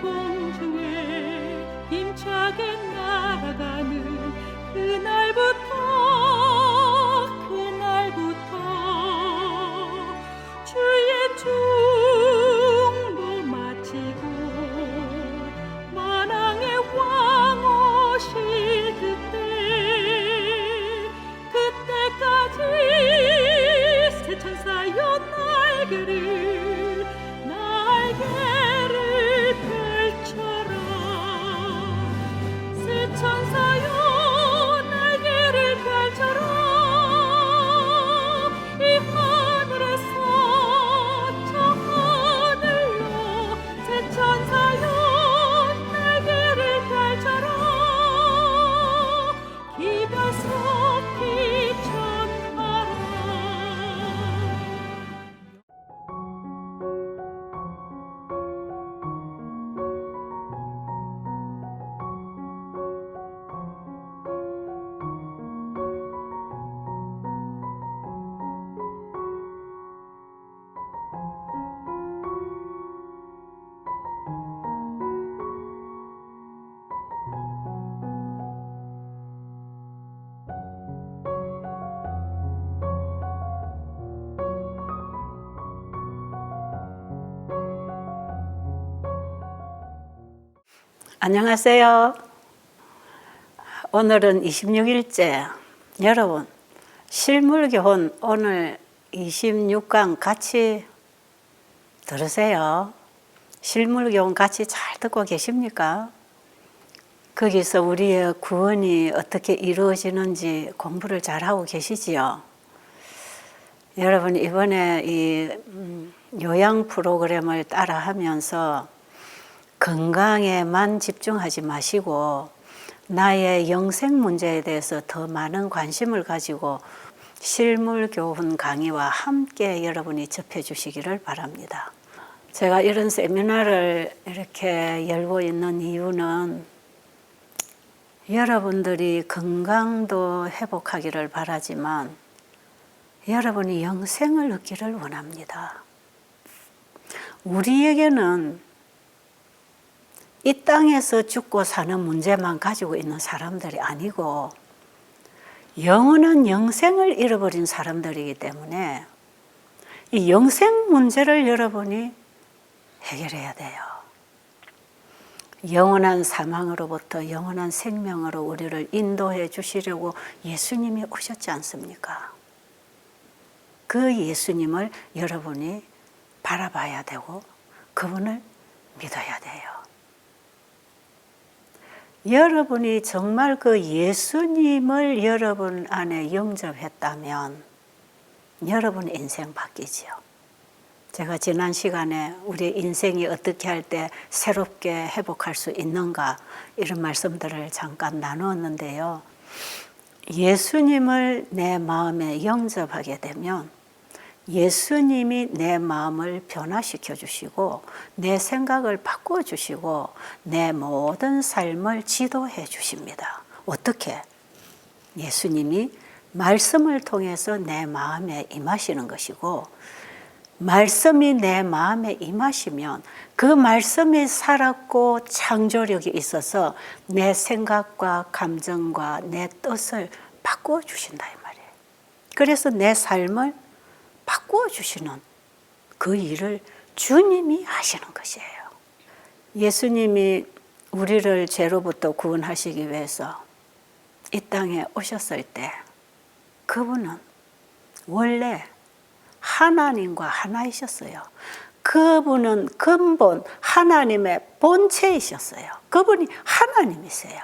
공중에 힘차게 날아가는 그날부터 주의 중보 마치고 만왕의 왕 오실 그때까지 새 천사여 날개를 펼쳐라. 새 천사여 날개를 펼쳐라. 이 하늘에서 저 하늘로 새 천사여 날개를 펼쳐라. 기별 속히 전하라. 안녕하세요. 오늘은 26일째. 여러분, 실물교훈 오늘 26강 같이 들으세요. 실물교훈 같이 잘 듣고 계십니까? 거기서 우리의 구원이 어떻게 이루어지는지 공부를 잘하고 계시지요? 여러분, 이번에 이 요양 프로그램을 따라 하면서 건강에만 집중하지 마시고 나의 영생 문제에 대해서 더 많은 관심을 가지고 실물 교훈 강의와 함께 여러분이 접해 주시기를 바랍니다. 제가 이런 세미나를 이렇게 열고 있는 이유는 여러분들이 건강도 회복하기를 바라지만 여러분이 영생을 얻기를 원합니다. 우리에게는 이 땅에서 죽고 사는 문제만 가지고 있는 사람들이 아니고 영원한 영생을 잃어버린 사람들이기 때문에 이 영생 문제를 여러분이 해결해야 돼요. 영원한 사망으로부터 영원한 생명으로 우리를 인도해 주시려고 예수님이 오셨지 않습니까? 그 예수님을 여러분이 바라봐야 되고 그분을 믿어야 돼요. 여러분이 정말 그 예수님을 여러분 안에 영접했다면 여러분의 인생 바뀌지요. 제가 지난 시간에 우리 인생이 어떻게 할 때 새롭게 회복할 수 있는가 이런 말씀들을 잠깐 나누었는데요. 예수님을 내 마음에 영접하게 되면 예수님이 내 마음을 변화시켜 주시고 내 생각을 바꿔 주시고 내 모든 삶을 지도해 주십니다. 어떻게? 예수님이 말씀을 통해서 내 마음에 임하시는 것이고 말씀이 내 마음에 임하시면 그 말씀이 살았고 창조력이 있어서 내 생각과 감정과 내 뜻을 바꾸어 주신다 이 말이에요. 그래서 내 삶을 바꾸어 주시는 그 일을 주님이 하시는 것이에요. 예수님이 우리를 죄로부터 구원하시기 위해서 이 땅에 오셨을 때 그분은 원래 하나님과 하나이셨어요. 그분은 근본 하나님의 본체이셨어요. 그분이 하나님이세요.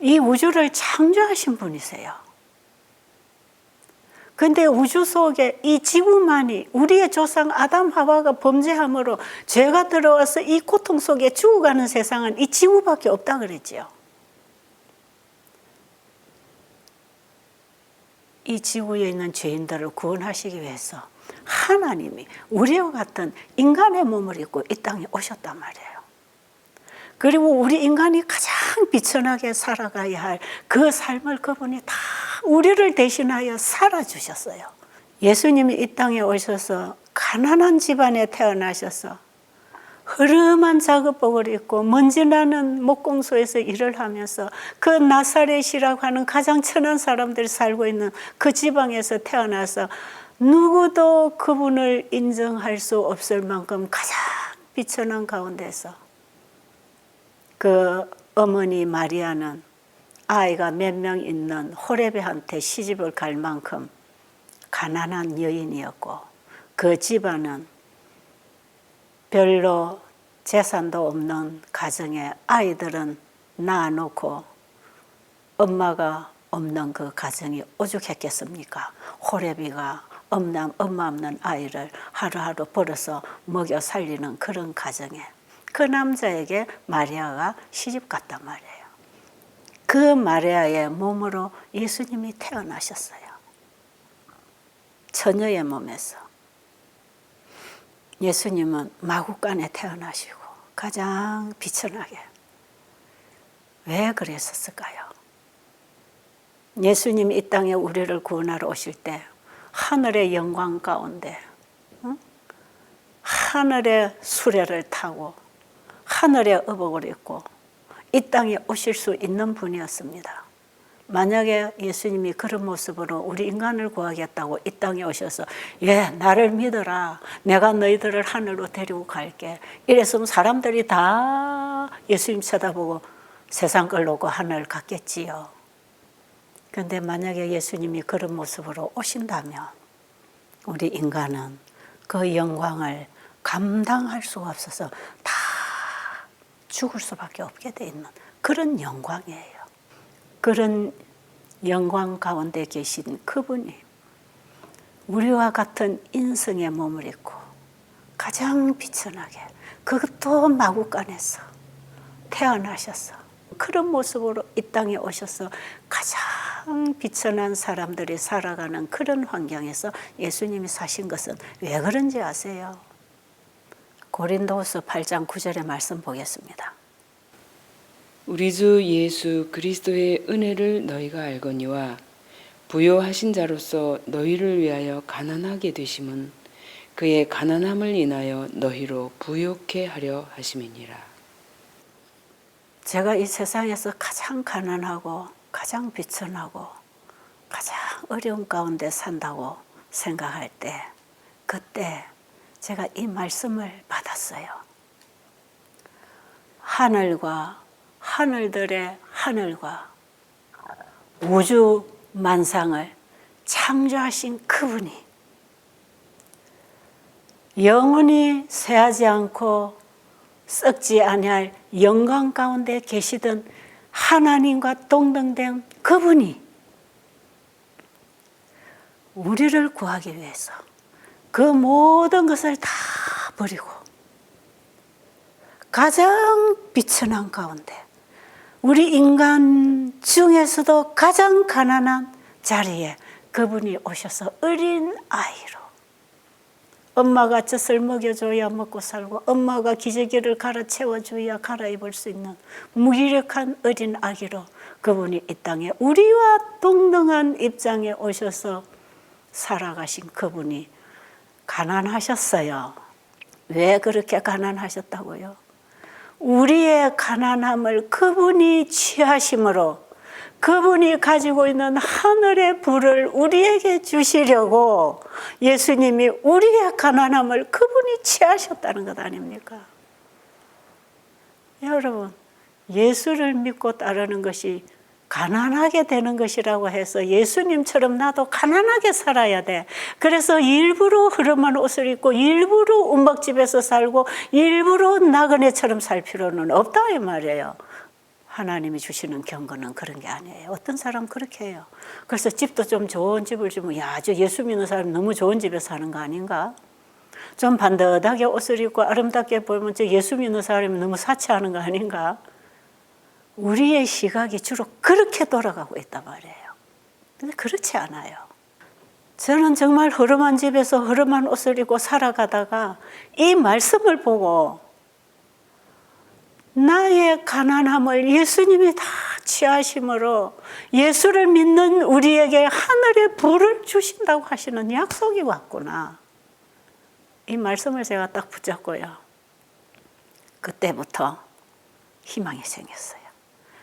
이 우주를 창조하신 분이세요. 근데 우주 속에 이 지구만이 우리의 조상 아담 하와가 범죄함으로 죄가 들어와서 이 고통 속에 죽어가는 세상은 이 지구밖에 없다 그랬지요. 이 지구에 있는 죄인들을 구원하시기 위해서 하나님이 우리와 같은 인간의 몸을 입고 이 땅에 오셨단 말이에요. 그리고 우리 인간이 가장 비천하게 살아가야 할 그 삶을 그분이 다 우리를 대신하여 살아주셨어요. 예수님이 이 땅에 오셔서 가난한 집안에 태어나셔서 허름한 작업복을 입고 먼지나는 목공소에서 일을 하면서 그 나사렛이라고 하는 가장 천한 사람들이 살고 있는 그 지방에서 태어나서 누구도 그분을 인정할 수 없을 만큼 가장 비천한 가운데서 그 어머니 마리아는 아이가 몇 명 있는 호레비한테 시집을 갈 만큼 가난한 여인이었고 그 집안은 별로 재산도 없는 가정에 아이들은 낳아놓고 엄마가 없는 그 가정이 오죽했겠습니까? 호레비가 엄마 없는 아이를 하루하루 벌어서 먹여 살리는 그런 가정에 그 남자에게 마리아가 시집 갔단 말이에요. 그 마리아의 몸으로 예수님이 태어나셨어요. 처녀의 몸에서. 예수님은 마구간에 태어나시고 가장 비천하게. 왜 그랬었을까요? 예수님이 이 땅에 우리를 구원하러 오실 때 하늘의 영광 가운데 하늘의 수레를 타고 하늘의 의복을 입고 이 땅에 오실 수 있는 분이었습니다. 만약에 예수님이 그런 모습으로 우리 인간을 구하겠다고 이 땅에 오셔서 나를 믿어라, 내가 너희들을 하늘로 데리고 갈게, 이랬으면 사람들이 다 예수님 쳐다보고 세상 걸 놓고 하늘 갔겠지요. 그런데 만약에 예수님이 그런 모습으로 오신다면 우리 인간은 그 영광을 감당할 수가 없어서 다 죽을 수밖에 없게 돼 있는 그런 영광이에요. 그런 영광 가운데 계신 그분이 우리와 같은 인성의 몸을 입고 가장 비천하게, 그것도 마구간에서 태어나셔서 그런 모습으로 이 땅에 오셔서 가장 비천한 사람들이 살아가는 그런 환경에서 예수님이 사신 것은 왜 그런지 아세요? 고린도후서 8장 9절의 말씀 보겠습니다. 우리 주 예수 그리스도의 은혜를 너희가 알거니와 부요하신 자로서 너희를 위하여 가난하게 되심은 그의 가난함을 인하여 너희로 부요케 하려 하심이니라. 제가 이 세상에서 가장 가난하고 가장 비천하고 가장 어려운 가운데 산다고 생각할 때 그때 제가 이 말씀을 받았어요. 하늘과 하늘들의 하늘과 우주 만상을 창조하신 그분이 영원히 쇠하지 않고 썩지 아니할 영광 가운데 계시던 하나님과 동등된 그분이 우리를 구하기 위해서 그 모든 것을 다 버리고 가장 비천한 가운데 우리 인간 중에서도 가장 가난한 자리에 그분이 오셔서 어린 아이로 엄마가 젖을 먹여줘야 먹고 살고 엄마가 기저귀를 갈아채워줘야 갈아입을 수 있는 무기력한 어린 아기로 그분이 이 땅에 우리와 동등한 입장에 오셔서 살아가신 그분이 가난하셨어요. 왜 그렇게 가난하셨다고요? 우리의 가난함을 그분이 취하심으로 그분이 가지고 있는 하늘의 불을 우리에게 주시려고 예수님이 우리의 가난함을 그분이 취하셨다는 것 아닙니까? 여러분, 예수를 믿고 따르는 것이 가난하게 되는 것이라고 해서 예수님처럼 나도 가난하게 살아야 돼. 그래서 일부러 흐름한 옷을 입고 일부러 움박집에서 살고 일부러 나그네처럼 살 필요는 없다 이 말이에요. 하나님이 주시는 경건은 그런 게 아니에요. 어떤 사람 그렇게 해요. 그래서 집도 좀 좋은 집을 주면 저 예수 믿는 사람 너무 좋은 집에 사는 거 아닌가? 좀 반듯하게 옷을 입고 아름답게 보이면 저 예수 믿는 사람이 너무 사치하는 거 아닌가? 우리의 시각이 주로 그렇게 돌아가고 있단 말이에요. 근데 그렇지 않아요. 저는 정말 허름한 집에서 허름한 옷을 입고 살아가다가 이 말씀을 보고 나의 가난함을 예수님이 다 취하심으로 예수를 믿는 우리에게 하늘의 불을 주신다고 하시는 약속이 왔구나. 이 말씀을 제가 딱 붙잡고요. 그때부터 희망이 생겼어요.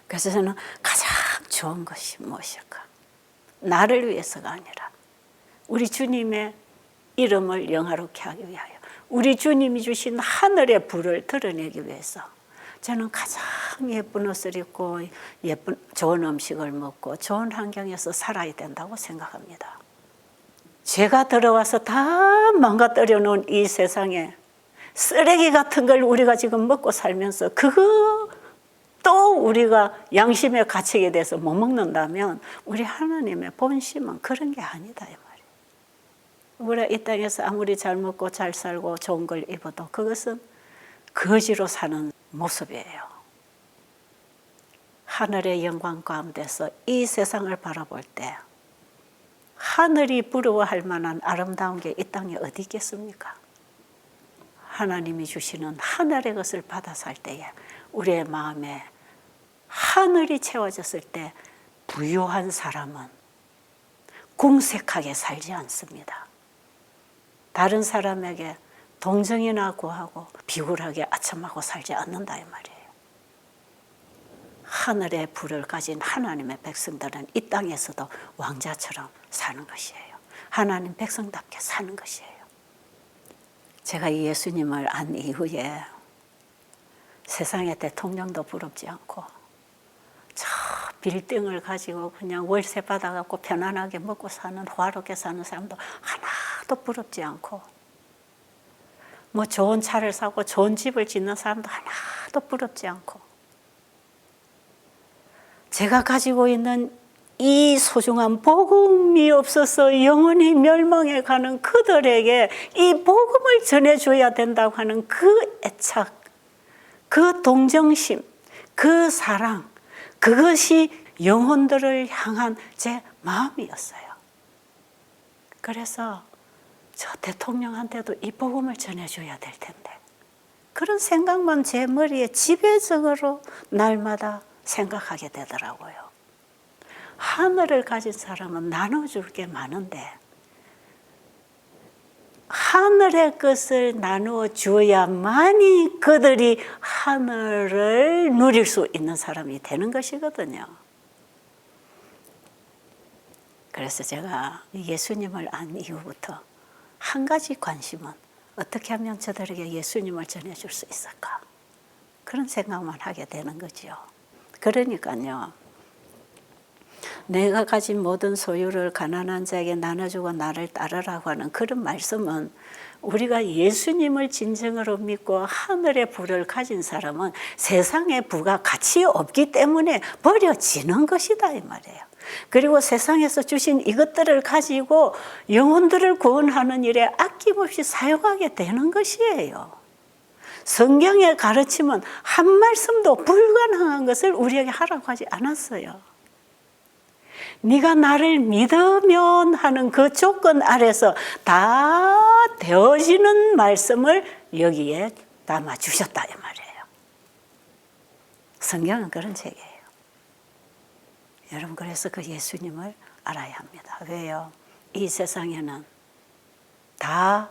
그래서 저는 가장 좋은 것이 무엇일까? 나를 위해서가 아니라 우리 주님의 이름을 영화롭게 하기 위하여, 우리 주님이 주신 하늘의 불을 드러내기 위해서 저는 가장 예쁜 옷을 입고 예쁜 좋은 음식을 먹고 좋은 환경에서 살아야 된다고 생각합니다. 죄가 들어와서 다 망가뜨려 놓은 이 세상에 쓰레기 같은 걸 우리가 지금 먹고 살면서 그거 또 우리가 양심의 가책에 대해서 못 먹는다면 우리 하나님의 본심은 그런 게 아니다 이 말이에요. 우리가 이 땅에서 아무리 잘 먹고 잘 살고 좋은 걸 입어도 그것은 거지로 사는 모습이에요. 하늘의 영광 가운데서 이 세상을 바라볼 때 하늘이 부러워할 만한 아름다운 게 이 땅에 어디 있겠습니까? 하나님이 주시는 하늘의 것을 받아 살 때에 우리의 마음에 하늘이 채워졌을 때 부유한 사람은 궁색하게 살지 않습니다. 다른 사람에게 동정이나 구하고 비굴하게 아첨하고 살지 않는다 이 말이에요. 하늘의 불을 가진 하나님의 백성들은 이 땅에서도 왕자처럼 사는 것이에요. 하나님 백성답게 사는 것이에요. 제가 예수님을 안 이후에 세상의 대통령도 부럽지 않고 저 빌딩을 가지고 그냥 월세 받아갖고 편안하게 먹고 사는 호화롭게 사는 사람도 하나도 부럽지 않고 뭐 좋은 차를 사고 좋은 집을 짓는 사람도 하나도 부럽지 않고 제가 가지고 있는 이 소중한 복음이 없어서 영원히 멸망해 가는 그들에게 이 복음을 전해줘야 된다고 하는 그 애착, 그 동정심, 그 사랑, 그것이 영혼들을 향한 제 마음이었어요. 그래서 저 대통령한테도 이 복음을 전해줘야 될 텐데 그런 생각만 제 머리에 지배적으로 날마다 생각하게 되더라고요. 하늘을 가진 사람은 나눠줄 게 많은데 하늘의 것을 나누어 주어야만이 그들이 하늘을 누릴 수 있는 사람이 되는 것이거든요. 그래서 제가 예수님을 안 이후부터 한 가지 관심은 어떻게 하면 저들에게 예수님을 전해줄 수 있을까? 그런 생각만 하게 되는 거죠. 그러니까요. 내가 가진 모든 소유를 가난한 자에게 나눠주고 나를 따르라고 하는 그런 말씀은 우리가 예수님을 진정으로 믿고 하늘의 부를 가진 사람은 세상의 부가 가치 없기 때문에 버려지는 것이다 이 말이에요. 그리고 세상에서 주신 이것들을 가지고 영혼들을 구원하는 일에 아낌없이 사용하게 되는 것이에요. 성경의 가르침은 한 말씀도 불가능한 것을 우리에게 하라고 하지 않았어요. 네가 나를 믿으면 하는 그 조건 아래서 다 되어지는 말씀을 여기에 담아주셨다 이 말이에요. 성경은 그런 책이에요. 여러분 그래서 그 예수님을 알아야 합니다. 왜요? 이 세상에는 다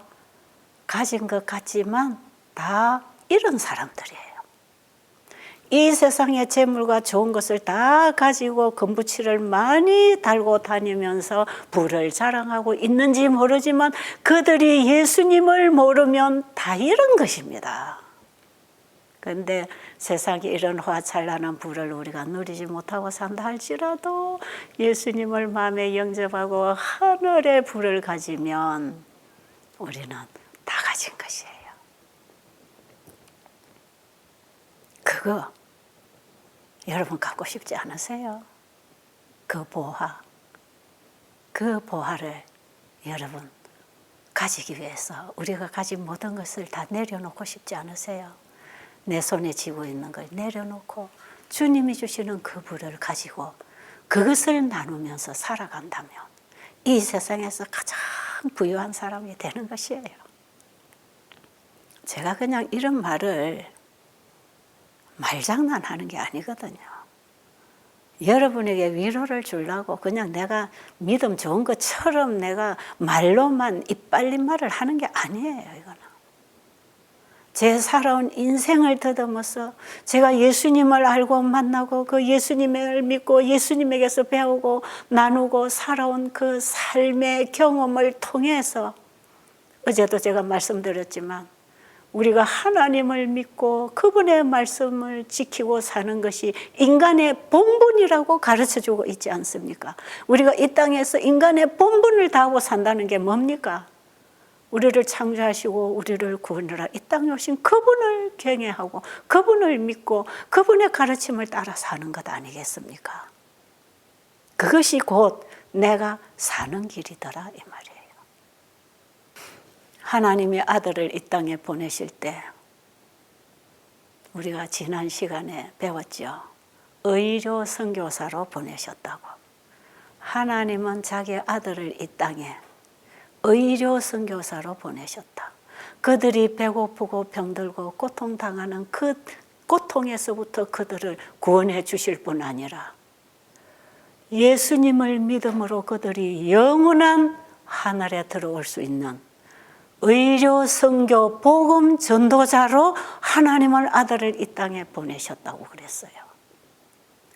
가진 것 같지만 다 잃은 사람들이에요. 이 세상의 재물과 좋은 것을 다 가지고 금부치를 많이 달고 다니면서 부를 자랑하고 있는지 모르지만 그들이 예수님을 모르면 다 잃은 것입니다. 그런데 세상에 이런 화찬란한 부를 우리가 누리지 못하고 산다 할지라도 예수님을 마음에 영접하고 하늘의 부를 가지면 우리는 다 가진 것이에요. 그거 여러분 갖고 싶지 않으세요? 그 보화, 그 보화를 여러분 가지기 위해서 우리가 가진 모든 것을 다 내려놓고 싶지 않으세요? 내 손에 쥐고 있는 걸 내려놓고 주님이 주시는 그 부를 가지고 그것을 나누면서 살아간다면 이 세상에서 가장 부유한 사람이 되는 것이에요. 제가 그냥 이런 말을 말장난하는 게 아니거든요. 여러분에게 위로를 주려고 그냥 내가 믿음 좋은 것처럼 내가 말로만 이빨린 말을 하는 게 아니에요. 이거는 제 살아온 인생을 더듬어서 제가 예수님을 알고 만나고 그 예수님을 믿고 예수님에게서 배우고 나누고 살아온 그 삶의 경험을 통해서 어제도 제가 말씀드렸지만 우리가 하나님을 믿고 그분의 말씀을 지키고 사는 것이 인간의 본분이라고 가르쳐주고 있지 않습니까? 우리가 이 땅에서 인간의 본분을 다하고 산다는 게 뭡니까? 우리를 창조하시고 우리를 구원하라 이 땅에 오신 그분을 경외하고 그분을 믿고 그분의 가르침을 따라 사는 것 아니겠습니까? 그것이 곧 내가 사는 길이더라 이 말이에요. 하나님이 아들을 이 땅에 보내실 때 우리가 지난 시간에 배웠죠. 의료 선교사로 보내셨다고. 하나님은 자기 아들을 이 땅에 의료 선교사로 보내셨다. 그들이 배고프고 병들고 고통당하는 그 고통에서부터 그들을 구원해 주실 뿐 아니라 예수님을 믿음으로 그들이 영원한 하늘에 들어올 수 있는 의료 선교 복음 전도자로 하나님을 아들을 이 땅에 보내셨다고 그랬어요.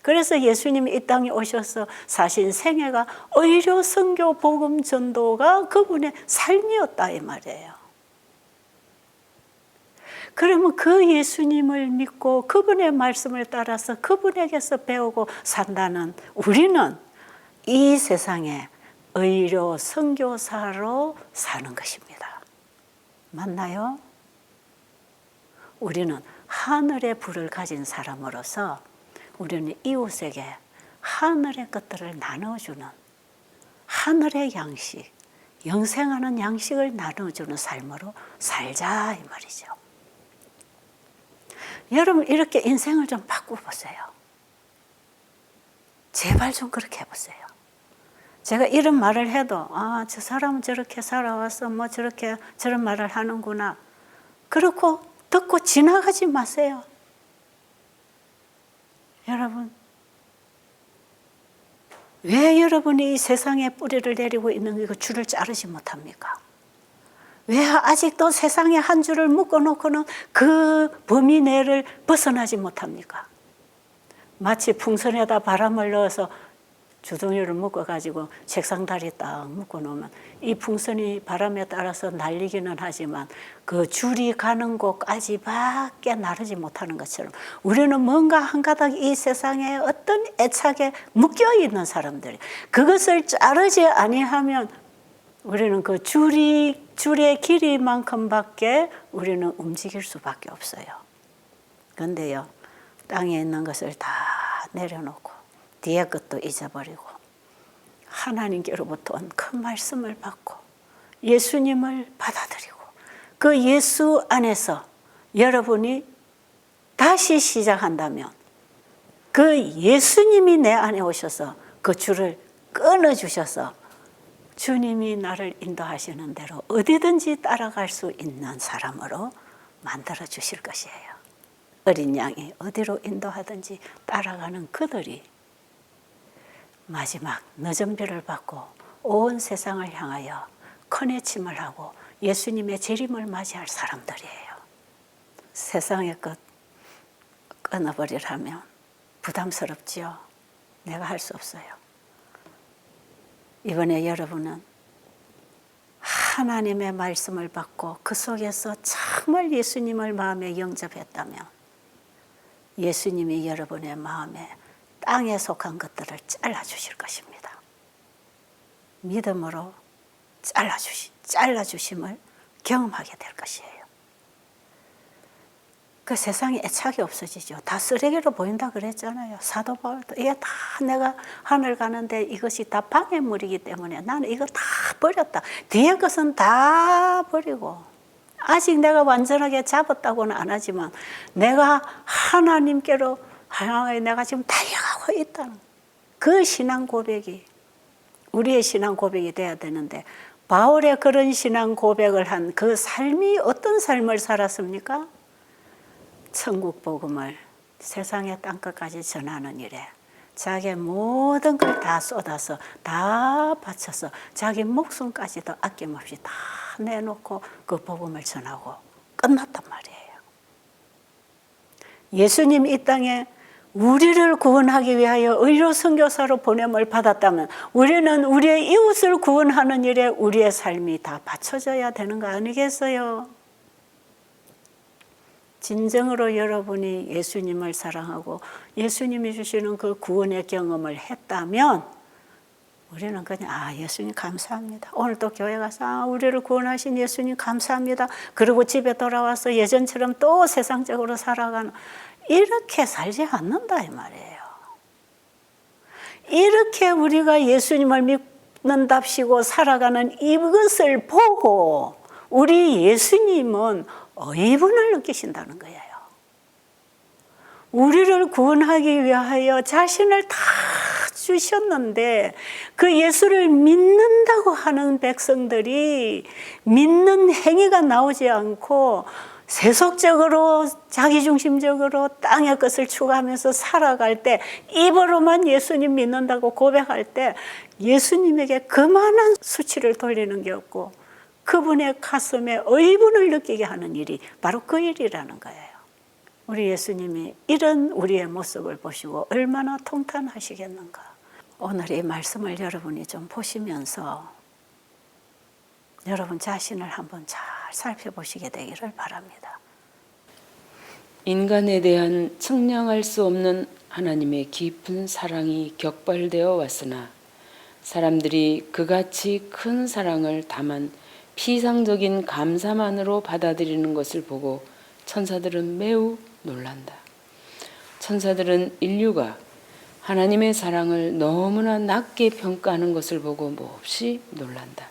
그래서 예수님이 이 땅에 오셔서 사신 생애가 의료 선교 복음 전도가 그분의 삶이었다 이 말이에요. 그러면 그 예수님을 믿고 그분의 말씀을 따라서 그분에게서 배우고 산다는 우리는 이 세상에 의료 선교사로 사는 것입니다. 맞나요? 우리는 하늘의 불을 가진 사람으로서 우리는 이웃에게 하늘의 것들을 나눠주는 하늘의 양식, 영생하는 양식을 나눠주는 삶으로 살자 이 말이죠. 여러분 이렇게 인생을 좀 바꿔보세요. 제발 좀 그렇게 해보세요. 제가 이런 말을 해도 저 사람은 저렇게 살아와서 뭐 저렇게 저런 말을 하는구나. 그렇고 듣고 지나가지 마세요. 여러분 왜 여러분이 이 세상에 뿌리를 내리고 있는 그 줄을 자르지 못합니까? 왜 아직도 세상에 한 줄을 묶어놓고는 그 범위 내를 벗어나지 못합니까? 마치 풍선에다 바람을 넣어서 주둥이를 묶어가지고 책상 다리 딱 묶어놓으면 이 풍선이 바람에 따라서 날리기는 하지만 그 줄이 가는 곳까지 밖에 나르지 못하는 것처럼 우리는 뭔가 한 가닥 이 세상에 어떤 애착에 묶여있는 사람들이 그것을 자르지 아니하면 우리는 그 줄의 길이만큼밖에 우리는 움직일 수밖에 없어요. 그런데요, 땅에 있는 것을 다 내려놓고 뒤에 것도 잊어버리고 하나님께로부터 온 그 말씀을 받고 예수님을 받아들이고 그 예수 안에서 여러분이 다시 시작한다면 그 예수님이 내 안에 오셔서 그 줄을 끊어주셔서 주님이 나를 인도하시는 대로 어디든지 따라갈 수 있는 사람으로 만들어 주실 것이에요. 어린 양이 어디로 인도하든지 따라가는 그들이 마지막 늦은 별을 받고 온 세상을 향하여 커내침을 하고 예수님의 재림을 맞이할 사람들이에요. 세상의 것 끊어버리라면 부담스럽지요. 내가 할 수 없어요. 이번에 여러분은 하나님의 말씀을 받고 그 속에서 정말 예수님을 마음에 영접했다면 예수님이 여러분의 마음에 땅에 속한 것들을 잘라주실 것입니다. 믿음으로 잘라주심을 경험하게 될 것이에요. 그 세상에 애착이 없어지죠. 다 쓰레기로 보인다 그랬잖아요. 사도 바울도 이게 다 내가 하늘 가는데 이것이 다 방해물이기 때문에 나는 이거 다 버렸다. 뒤에 것은 다 버리고 아직 내가 완전하게 잡았다고는 안 하지만 내가 하나님께로 향하여 내가 지금 달려가고 있다는 그 신앙 고백이 우리의 신앙 고백이 돼야 되는데 바울의 그런 신앙 고백을 한 그 삶이 어떤 삶을 살았습니까? 천국 복음을 세상의 땅끝까지 전하는 일에 자기의 모든 걸 다 쏟아서 다 바쳐서 자기 목숨까지도 아낌없이 다 내놓고 그 복음을 전하고 끝났단 말이에요. 예수님 이 땅에 우리를 구원하기 위하여 의로 선교사로 보냄을 받았다면 우리는 우리의 이웃을 구원하는 일에 우리의 삶이 다 바쳐져야 되는 거 아니겠어요? 진정으로 여러분이 예수님을 사랑하고 예수님이 주시는 그 구원의 경험을 했다면 우리는 그냥 예수님 감사합니다. 오늘 또 교회 가서 우리를 구원하신 예수님 감사합니다. 그리고 집에 돌아와서 예전처럼 또 세상적으로 살아가는 이렇게 살지 않는다 이 말이에요. 이렇게 우리가 예수님을 믿는답시고 살아가는 이것을 보고 우리 예수님은 의분을 느끼신다는 거예요. 우리를 구원하기 위하여 자신을 다 주셨는데 그 예수를 믿는다고 하는 백성들이 믿는 행위가 나오지 않고 세속적으로 자기중심적으로 땅의 것을 추구하면서 살아갈 때 입으로만 예수님 믿는다고 고백할 때 예수님에게 그만한 수치를 돌리는 게 없고 그분의 가슴에 의분을 느끼게 하는 일이 바로 그 일이라는 거예요. 우리 예수님이 이런 우리의 모습을 보시고 얼마나 통탄하시겠는가. 오늘 이 말씀을 여러분이 좀 보시면서 여러분 자신을 한번 잘 살펴보시게 되기를 바랍니다. 인간에 대한 측량할 수 없는 하나님의 깊은 사랑이 격발되어 왔으나 사람들이 그같이 큰 사랑을 다만 피상적인 감사만으로 받아들이는 것을 보고 천사들은 매우 놀란다. 천사들은 인류가 하나님의 사랑을 너무나 낮게 평가하는 것을 보고 몹시 놀란다.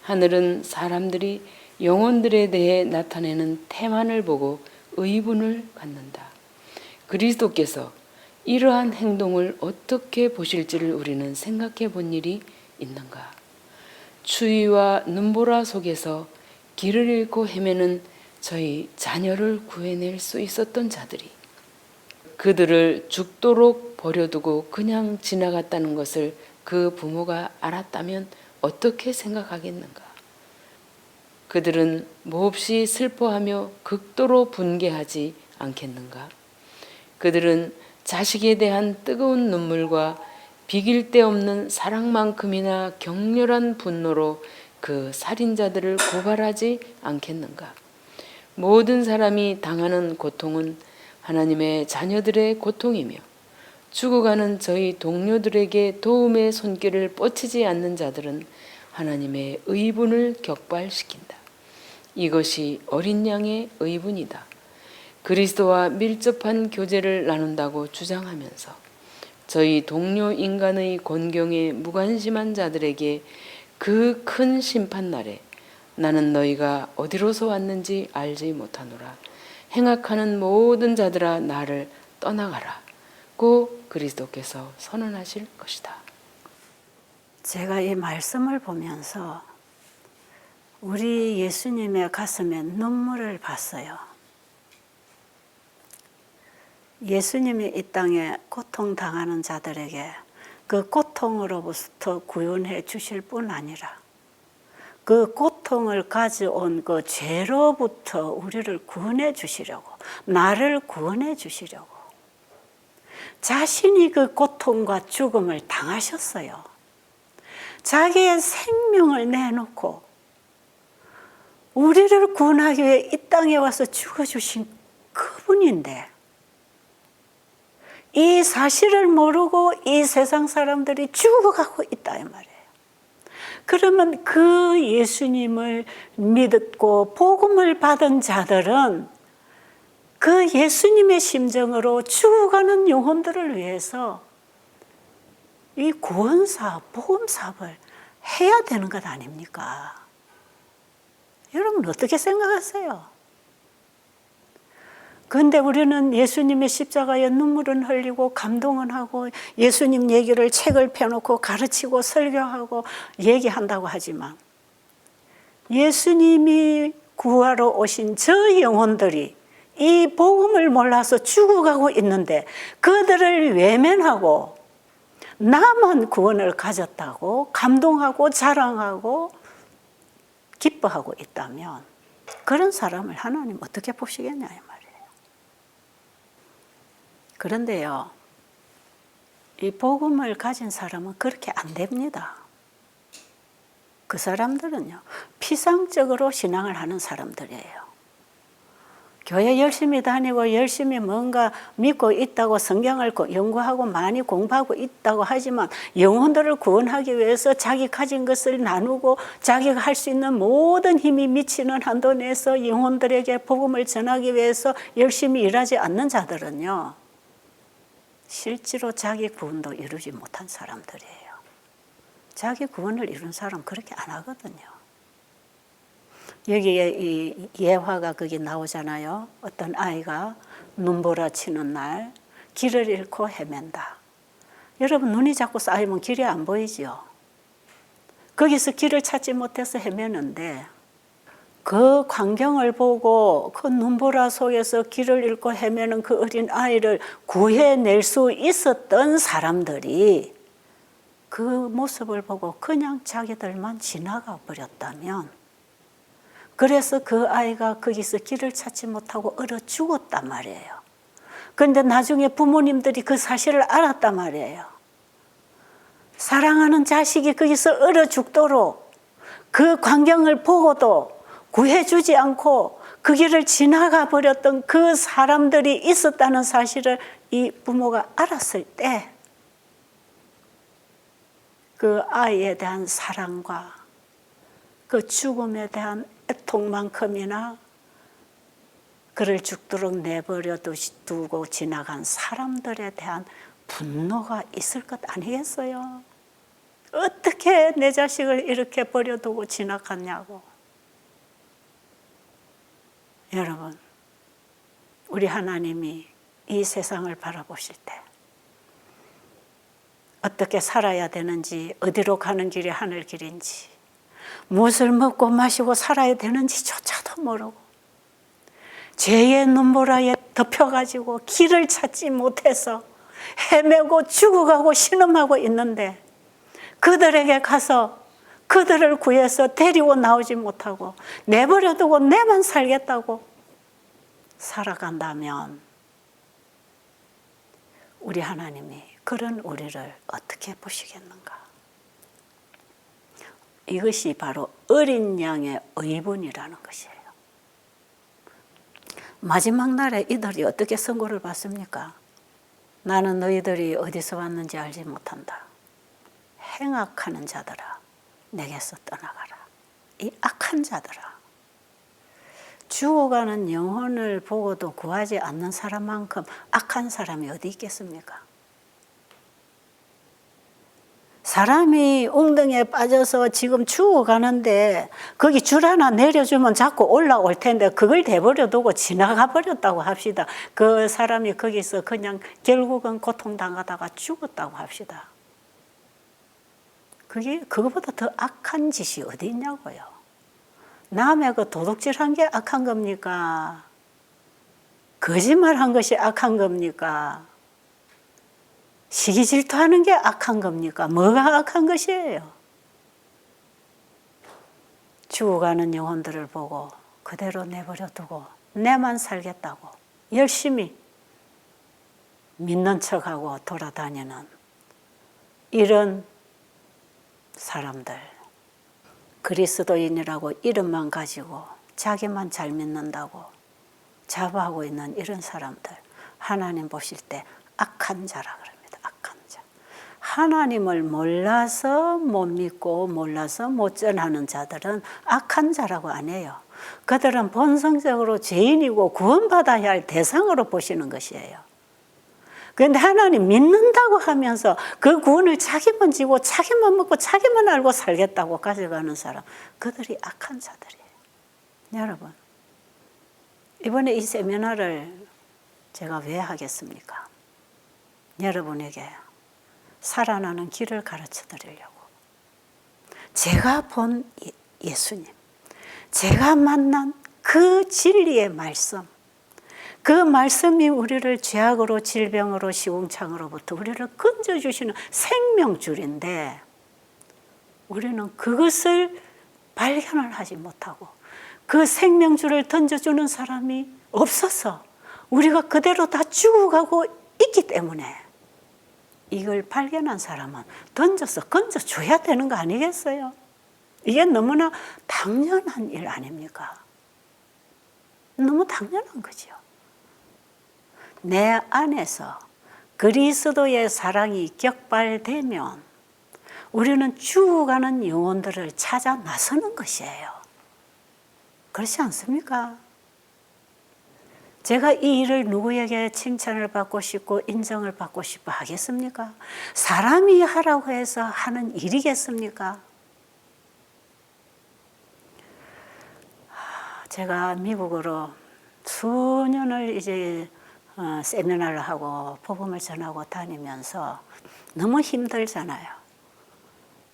하늘은 사람들이 영혼들에 대해 나타내는 태만을 보고 의분을 갖는다. 그리스도께서 이러한 행동을 어떻게 보실지를 우리는 생각해 본 일이 있는가? 추위와 눈보라 속에서 길을 잃고 헤매는 저희 자녀를 구해낼 수 있었던 자들이 그들을 죽도록 버려두고 그냥 지나갔다는 것을 그 부모가 알았다면 어떻게 생각하겠는가? 그들은 몹시 슬퍼하며 극도로 분개하지 않겠는가? 그들은 자식에 대한 뜨거운 눈물과 비길 데 없는 사랑만큼이나 격렬한 분노로 그 살인자들을 고발하지 않겠는가? 모든 사람이 당하는 고통은 하나님의 자녀들의 고통이며 죽어가는 저희 동료들에게 도움의 손길을 뻗치지 않는 자들은 하나님의 의분을 격발시킨다. 이것이 어린 양의 의분이다. 그리스도와 밀접한 교제를 나눈다고 주장하면서 저희 동료 인간의 곤경에 무관심한 자들에게 그 큰 심판날에 나는 너희가 어디로서 왔는지 알지 못하노라. 행악하는 모든 자들아 나를 떠나가라. 고 그리스도께서 선언하실 것이다. 제가 이 말씀을 보면서 우리 예수님의 가슴에 눈물을 봤어요. 예수님이 이 땅에 고통당하는 자들에게 그 고통으로부터 구원해 주실 뿐 아니라 그 고통을 가져온 그 죄로부터 우리를 구원해 주시려고, 나를 구원해 주시려고 자신이 그 고통과 죽음을 당하셨어요. 자기의 생명을 내놓고 우리를 구원하기 위해 이 땅에 와서 죽어주신 그분인데 이 사실을 모르고 이 세상 사람들이 죽어가고 있다 이 말이에요. 그러면 그 예수님을 믿고 복음을 받은 자들은 그 예수님의 심정으로 죽어가는 영혼들을 위해서 이 구원사업, 복음사업을 해야 되는 것 아닙니까? 여러분 어떻게 생각하세요? 그런데 우리는 예수님의 십자가에 눈물은 흘리고 감동은 하고 예수님 얘기를 책을 펴놓고 가르치고 설교하고 얘기한다고 하지만 예수님이 구하러 오신 저 영혼들이 이 복음을 몰라서 죽어가고 있는데 그들을 외면하고 나만 구원을 가졌다고 감동하고 자랑하고 기뻐하고 있다면 그런 사람을 하나님 어떻게 보시겠냐 이 말이에요. 그런데요, 이 복음을 가진 사람은 그렇게 안 됩니다. 그 사람들은요, 피상적으로 신앙을 하는 사람들이에요. 교회 열심히 다니고 열심히 뭔가 믿고 있다고 성경을 연구하고 많이 공부하고 있다고 하지만 영혼들을 구원하기 위해서 자기 가진 것을 나누고 자기가 할 수 있는 모든 힘이 미치는 한도 내에서 영혼들에게 복음을 전하기 위해서 열심히 일하지 않는 자들은요, 실제로 자기 구원도 이루지 못한 사람들이에요. 자기 구원을 이룬 사람 그렇게 안 하거든요. 여기에 이 예화가 거기 나오잖아요. 어떤 아이가 눈보라치는 날 길을 잃고 헤맨다. 여러분, 눈이 자꾸 쌓이면 길이 안 보이죠. 거기서 길을 찾지 못해서 헤매는데 그 광경을 보고 그 눈보라 속에서 길을 잃고 헤매는 그 어린 아이를 구해낼 수 있었던 사람들이 그 모습을 보고 그냥 자기들만 지나가 버렸다면, 그래서 그 아이가 거기서 길을 찾지 못하고 얼어 죽었단 말이에요. 그런데 나중에 부모님들이 그 사실을 알았단 말이에요. 사랑하는 자식이 거기서 얼어 죽도록 그 광경을 보고도 구해주지 않고 그 길을 지나가 버렸던 그 사람들이 있었다는 사실을 이 부모가 알았을 때 그 아이에 대한 사랑과 그 죽음에 대한 애통만큼이나 그를 죽도록 내버려 두고 지나간 사람들에 대한 분노가 있을 것 아니겠어요? 어떻게 내 자식을 이렇게 버려두고 지나갔냐고. 여러분, 우리 하나님이 이 세상을 바라보실 때 어떻게 살아야 되는지, 어디로 가는 길이 하늘 길인지, 무엇을 먹고 마시고 살아야 되는지조차도 모르고 죄의 눈보라에 덮여가지고 길을 찾지 못해서 헤매고 죽어가고 신음하고 있는데 그들에게 가서 그들을 구해서 데리고 나오지 못하고 내버려두고 내만 살겠다고 살아간다면 우리 하나님이 그런 우리를 어떻게 보시겠는가? 이것이 바로 어린 양의 의분이라는 것이에요. 마지막 날에 이들이 어떻게 선고를 받습니까? 나는 너희들이 어디서 왔는지 알지 못한다. 행악하는 자들아, 내게서 떠나가라. 이 악한 자들아. 죽어가는 영혼을 보고도 구하지 않는 사람만큼 악한 사람이 어디 있겠습니까? 사람이 웅덩이에 빠져서 지금 죽어가는데 거기 줄 하나 내려주면 자꾸 올라올 텐데 그걸 내버려 두고 지나가 버렸다고 합시다. 그 사람이 거기서 그냥 결국은 고통당하다가 죽었다고 합시다. 그거보다 더 악한 짓이 어디 있냐고요. 남의 그 도둑질한 게 악한 겁니까? 거짓말한 것이 악한 겁니까? 시기 질투하는 게 악한 겁니까? 뭐가 악한 것이에요? 죽어가는 영혼들을 보고 그대로 내버려 두고 내만 살겠다고 열심히 믿는 척하고 돌아다니는 이런 사람들, 그리스도인이라고 이름만 가지고 자기만 잘 믿는다고 자부하고 있는 이런 사람들, 하나님 보실 때 악한 자라 그럽니다. 악한 자. 하나님을 몰라서 못 믿고 몰라서 못 전하는 자들은 악한 자라고 안 해요. 그들은 본성적으로 죄인이고 구원받아야 할 대상으로 보시는 것이에요. 그런데 하나님 믿는다고 하면서 그 구원을 자기만 지고 자기만 먹고 자기만 알고 살겠다고 가져가는 사람, 그들이 악한 자들이에요. 여러분, 이번에 이 세미나를 제가 왜 하겠습니까? 여러분에게 살아나는 길을 가르쳐 드리려고. 제가 본 예수님, 제가 만난 그 진리의 말씀, 그 말씀이 우리를 죄악으로 질병으로 시궁창으로부터 우리를 건져주시는 생명줄인데 우리는 그것을 발견을 하지 못하고 그 생명줄을 던져주는 사람이 없어서 우리가 그대로 다 죽어가고 있기 때문에 이걸 발견한 사람은 던져서 건져줘야 되는 거 아니겠어요? 이게 너무나 당연한 일 아닙니까? 너무 당연한 거죠. 내 안에서 그리스도의 사랑이 격발되면 우리는 죽어가는 영혼들을 찾아 나서는 것이에요. 그렇지 않습니까? 제가 이 일을 누구에게 칭찬을 받고 싶고 인정을 받고 싶어 하겠습니까? 사람이 하라고 해서 하는 일이겠습니까? 제가 미국으로 수년을 이제 세미나를 하고 복음을 전하고 다니면서 너무 힘들잖아요.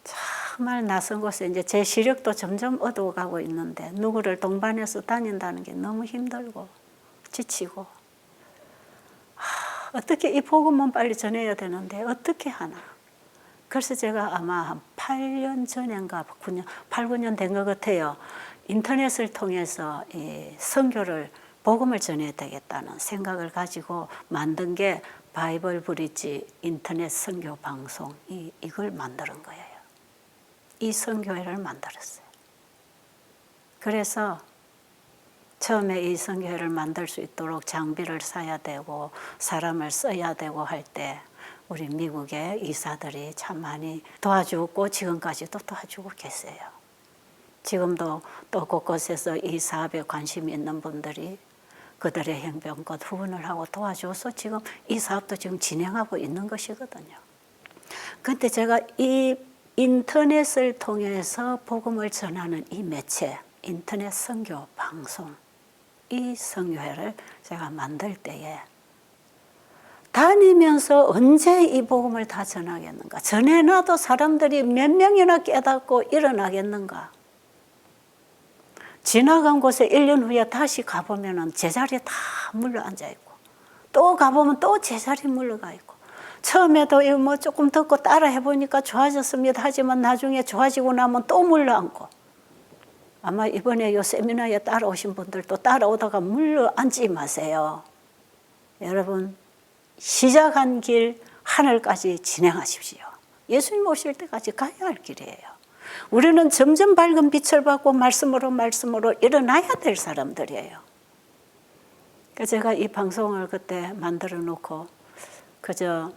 정말 낯선 곳에 이제 제 시력도 점점 어두워가고 있는데 누구를 동반해서 다닌다는 게 너무 힘들고 지치고 어떻게 이 복음은 빨리 전해야 되는데 어떻게 하나. 그래서 제가 아마 한 8년 전인가 8, 9년 된 것 같아요. 인터넷을 통해서 이 선교를 복음을 전해야 되겠다는 생각을 가지고 만든 게 바이블 브릿지 인터넷 선교 방송 이걸 만드는 거예요. 이 선교회를 만들었어요. 그래서 처음에 이 선교회를 만들 수 있도록 장비를 사야 되고 사람을 써야 되고 할 때 우리 미국의 이사들이 참 많이 도와주고 지금까지도 도와주고 계세요. 지금도 또 곳곳에서 이 사업에 관심이 있는 분들이 그들의 형편껏 후원을 하고 도와줘서 지금 이 사업도 지금 진행하고 있는 것이거든요. 그런데 제가 이 인터넷을 통해서 복음을 전하는 이 매체, 인터넷 선교 방송, 이 선교회를 제가 만들 때에 다니면서 언제 이 복음을 다 전하겠는가? 전해놔도 사람들이 몇 명이나 깨닫고 일어나겠는가? 지나간 곳에 1년 후에 다시 가보면 제자리에 다 물러 앉아있고 또 가보면 또 제자리에 물러가 있고 처음에도 이거 뭐 조금 듣고 따라 해보니까 좋아졌습니다 하지만 나중에 좋아지고 나면 또 물러 앉고 아마 이번에 요 세미나에 따라오신 분들도 따라오다가 물러 앉지 마세요. 여러분 시작한 길 하늘까지 진행하십시오. 예수님 오실 때까지 가야 할 길이에요. 우리는 점점 밝은 빛을 받고 말씀으로 일어나야 될 사람들이에요. 제가 이 방송을 그때 만들어 놓고 그저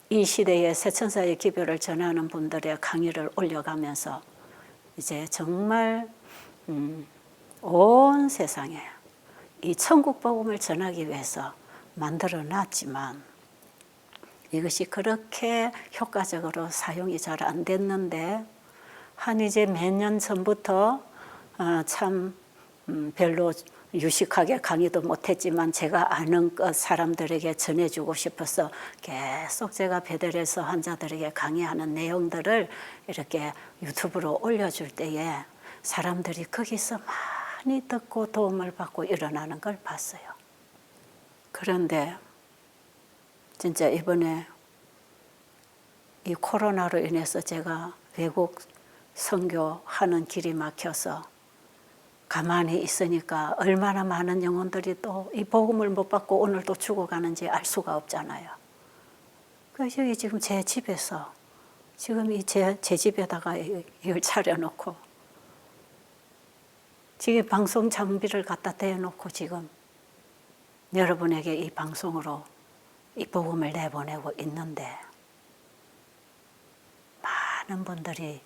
이 시대의 새천사의 기별을 전하는 분들의 강의를 올려가면서 이제 정말 온 세상에 이 천국 복음을 전하기 위해서 만들어 놨지만 이것이 그렇게 효과적으로 사용이 잘 안 됐는데 한 이제 몇 년 전부터 참 별로 유식하게 강의도 못했지만 제가 아는 것 사람들에게 전해주고 싶어서 계속 제가 베델에서 환자들에게 강의하는 내용들을 이렇게 유튜브로 올려줄 때에 사람들이 거기서 많이 듣고 도움을 받고 일어나는 걸 봤어요. 그런데 진짜 이번에 이 코로나로 인해서 제가 외국 선교하는 길이 막혀서 가만히 있으니까 얼마나 많은 영혼들이 또 이 복음을 못 받고 오늘 또 죽어가는지 알 수가 없잖아요. 그래서 여기 지금 제 집에서 지금 제 집에다가 이걸 차려놓고 지금 방송 장비를 갖다 대놓고 지금 여러분에게 이 방송으로 이 복음을 내보내고 있는데 많은 분들이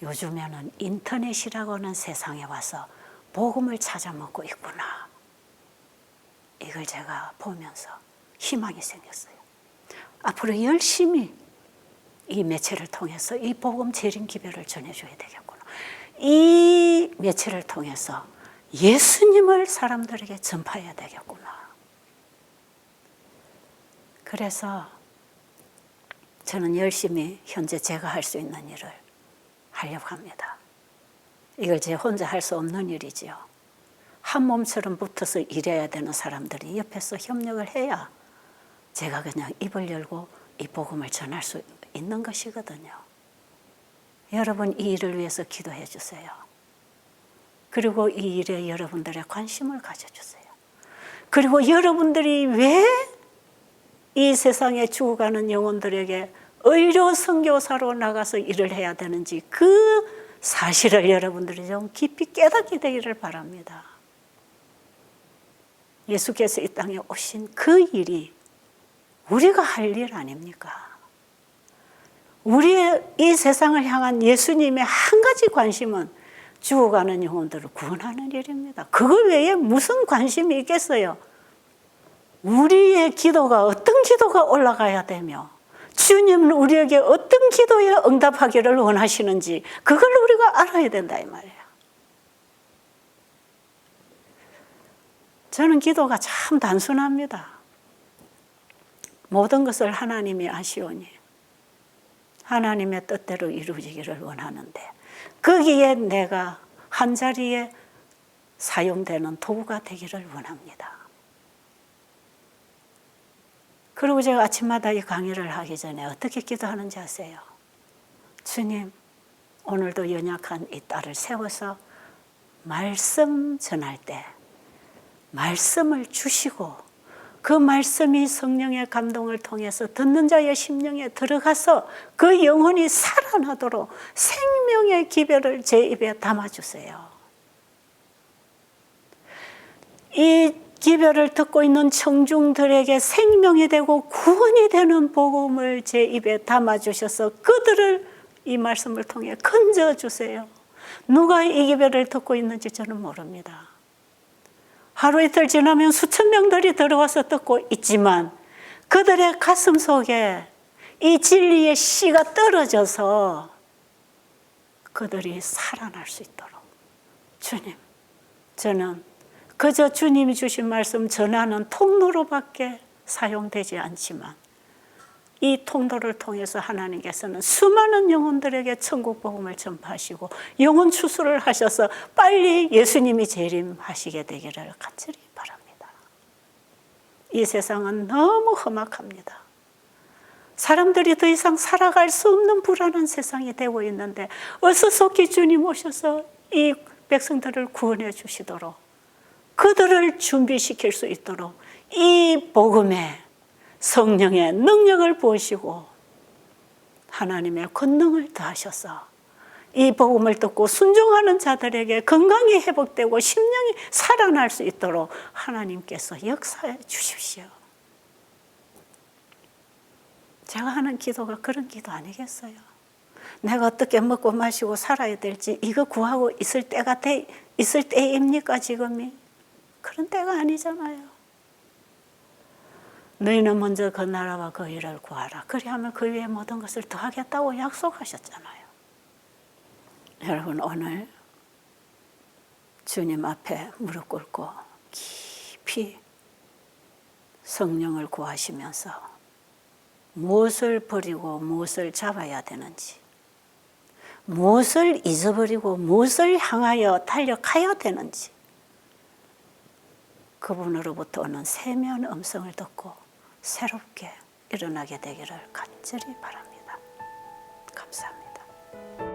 요즘에는 인터넷이라고 하는 세상에 와서 복음을 찾아 먹고 있구나. 이걸 제가 보면서 희망이 생겼어요. 앞으로 열심히 이 매체를 통해서 이 복음 재림 기별을 전해줘야 되겠구나. 이 매체를 통해서 예수님을 사람들에게 전파해야 되겠구나. 그래서 저는 열심히 현재 제가 할 수 있는 일을 하려고 합니다. 이걸 제 혼자 할 수 없는 일이지요. 한 몸처럼 붙어서 일해야 되는 사람들이 옆에서 협력을 해야 제가 그냥 입을 열고 이 복음을 전할 수 있는 것이거든요. 여러분 이 일을 위해서 기도해 주세요. 그리고 이 일에 여러분들의 관심을 가져주세요. 그리고 여러분들이 왜 이 세상에 죽어가는 영혼들에게 의료 선교사로 나가서 일을 해야 되는지 그 사실을 여러분들이 좀 깊이 깨닫게 되기를 바랍니다. 예수께서 이 땅에 오신 그 일이 우리가 할 일 아닙니까? 우리의 이 세상을 향한 예수님의 한 가지 관심은 죽어가는 영혼들을 구원하는 일입니다. 그거 외에 무슨 관심이 있겠어요? 우리의 기도가 어떤 기도가 올라가야 되며 주님은 우리에게 어떤 기도에 응답하기를 원하시는지 그걸 우리가 알아야 된다 이 말이에요. 저는 기도가 참 단순합니다. 모든 것을 하나님이 아시오니 하나님의 뜻대로 이루어지기를 원하는데 거기에 내가 한자리에 사용되는 도구가 되기를 원합니다. 그리고 제가 아침마다 이 강의를 하기 전에 어떻게 기도하는지 아세요? 주님, 오늘도 연약한 이 딸을 세워서 말씀 전할 때 말씀을 주시고 그 말씀이 성령의 감동을 통해서 듣는 자의 심령에 들어가서 그 영혼이 살아나도록 생명의 기별을 제 입에 담아주세요. 이 기별을 듣고 있는 청중들에게 생명이 되고 구원이 되는 복음을 제 입에 담아주셔서 그들을 이 말씀을 통해 건져주세요. 누가 이 기별을 듣고 있는지 저는 모릅니다. 하루 이틀 지나면 수천 명들이 들어와서 듣고 있지만 그들의 가슴 속에 이 진리의 씨가 떨어져서 그들이 살아날 수 있도록 주님, 저는 그저 주님이 주신 말씀 전하는 통로로밖에 사용되지 않지만 이 통로를 통해서 하나님께서는 수많은 영혼들에게 천국 복음을 전파하시고 영혼 추수를 하셔서 빨리 예수님이 재림하시게 되기를 간절히 바랍니다. 이 세상은 너무 험악합니다. 사람들이 더 이상 살아갈 수 없는 불안한 세상이 되고 있는데 어서 속히 주님 오셔서 이 백성들을 구원해 주시도록 그들을 준비시킬 수 있도록 이 복음에 성령의 능력을 부으시고 하나님의 권능을 더하셔서 이 복음을 듣고 순종하는 자들에게 건강이 회복되고 심령이 살아날 수 있도록 하나님께서 역사해 주십시오. 제가 하는 기도가 그런 기도 아니겠어요? 내가 어떻게 먹고 마시고 살아야 될지 이거 구하고 있을 때입니까 지금이? 그런 때가 아니잖아요. 너희는 먼저 그 나라와 그 일을 구하라. 그리하면 그 위에 모든 것을 더하겠다고 약속하셨잖아요. 여러분 오늘 주님 앞에 무릎 꿇고 깊이 성령을 구하시면서 무엇을 버리고 무엇을 잡아야 되는지, 무엇을 잊어버리고 무엇을 향하여 달려가야 되는지 그분으로부터 오는 세미한 음성을 듣고 새롭게 일어나게 되기를 간절히 바랍니다. 감사합니다.